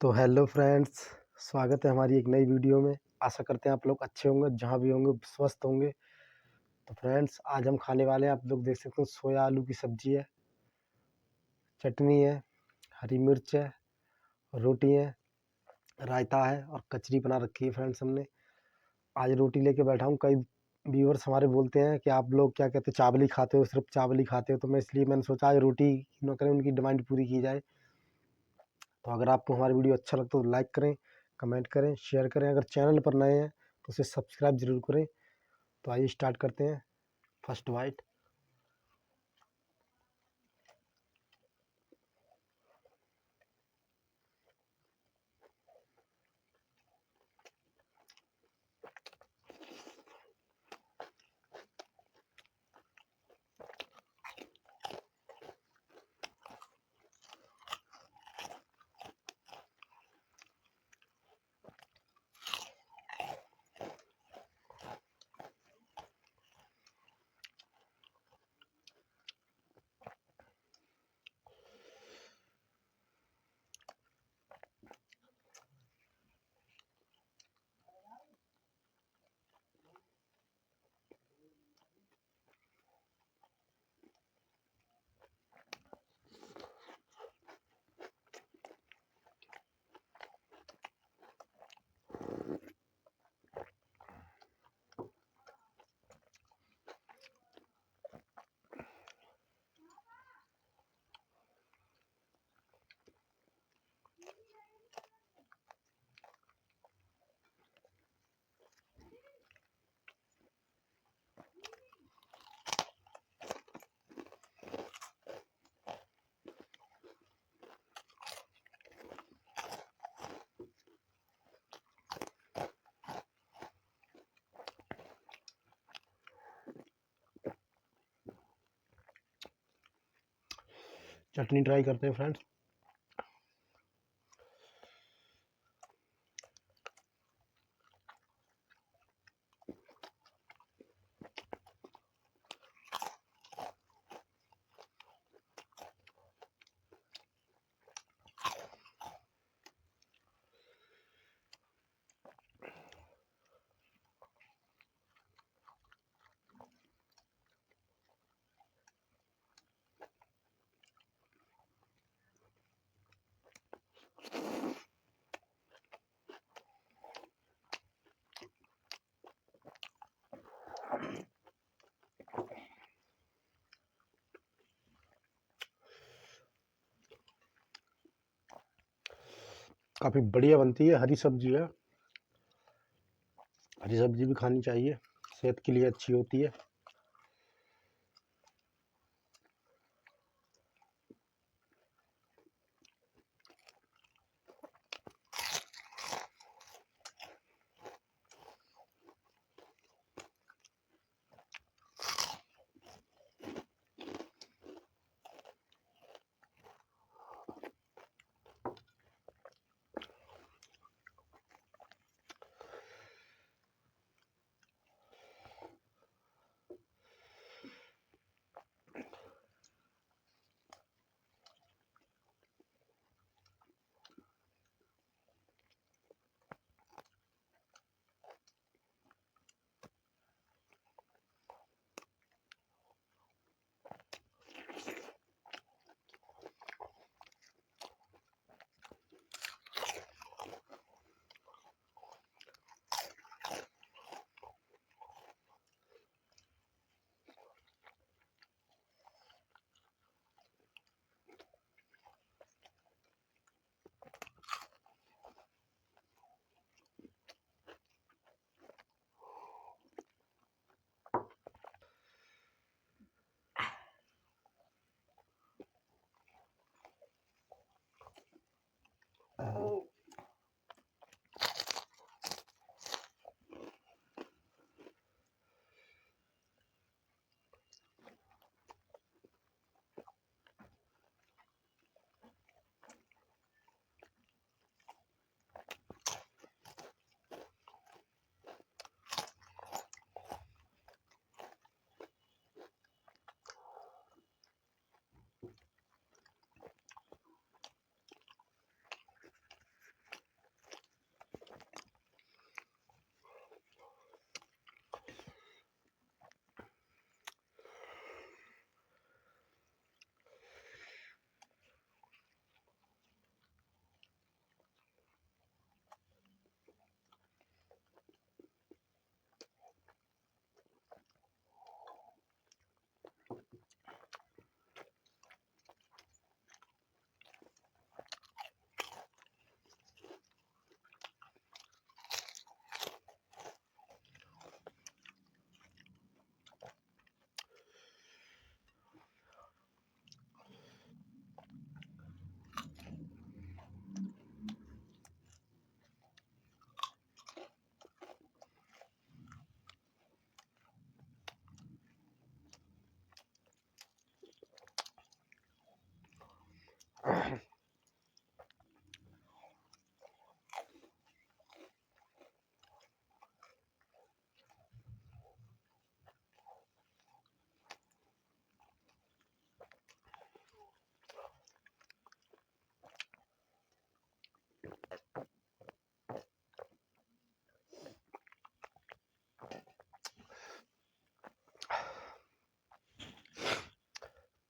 तो hello friends, स्वागत है हमारी एक नई वीडियो में। आशा करते हैं आप लोग अच्छे होंगे, जहाँ भी होंगे स्वस्थ होंगे। तो फ्रेंड्स, आज हम खाने वाले हैं, आप लोग देख सकते हो, सोया आलू की सब्जी है, चटनी है, हरी मिर्च है, रोटी है, रायता है और कचरी बना रखी है। फ्रेंड्स, हमने आज रोटी लेके बैठा हूँ। कई व्यूअर्स हमारे बोलते हैं कि आप लोग क्या कहते हो, चावल ही खाते हो, सिर्फ चावल ही खाते हो। तो मैंने सोचा आज रोटी न करें, उनकी डिमांड पूरी की जाए। तो अगर आपको हमारी वीडियो अच्छा लगता है तो लाइक करें, कमेंट करें, शेयर करें। अगर चैनल पर नए हैं तो उसे सब्सक्राइब जरूर करें। तो आइए स्टार्ट करते हैं। First bite. चटनी ट्राई करते हैं फ्रेंड्स। काफ़ी बढ़िया बनती है, हरी सब्जी है। हरी सब्जी भी खानी चाहिए, सेहत के लिए अच्छी होती है।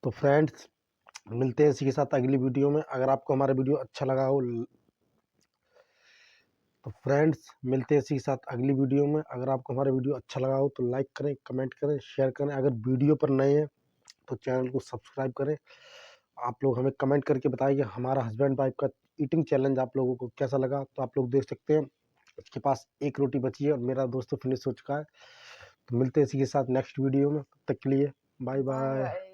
तो फ्रेंड्स मिलते हैं इसी के साथ अगली वीडियो में। अगर आपको हमारा वीडियो अच्छा लगा हो तो फ्रेंड्स मिलते हैं इसी के साथ अगली वीडियो में। अगर आपको हमारा वीडियो अच्छा लगा हो तो लाइक करें, कमेंट करें, शेयर करें। अगर वीडियो पर नए हैं तो चैनल को सब्सक्राइब करें। आप लोग हमें कमेंट करके बताइए कि हमारा हस्बैंड वाइफ का ईटिंग चैलेंज आप लोगों को कैसा लगा। तो आप लोग देख सकते हैं उसके पास एक रोटी बची है और मेरा दोस्त तो फिनिश हो चुका है। तो मिलते हैं इसी के साथ नेक्स्ट वीडियो में। तब तक के लिए बाय बाय।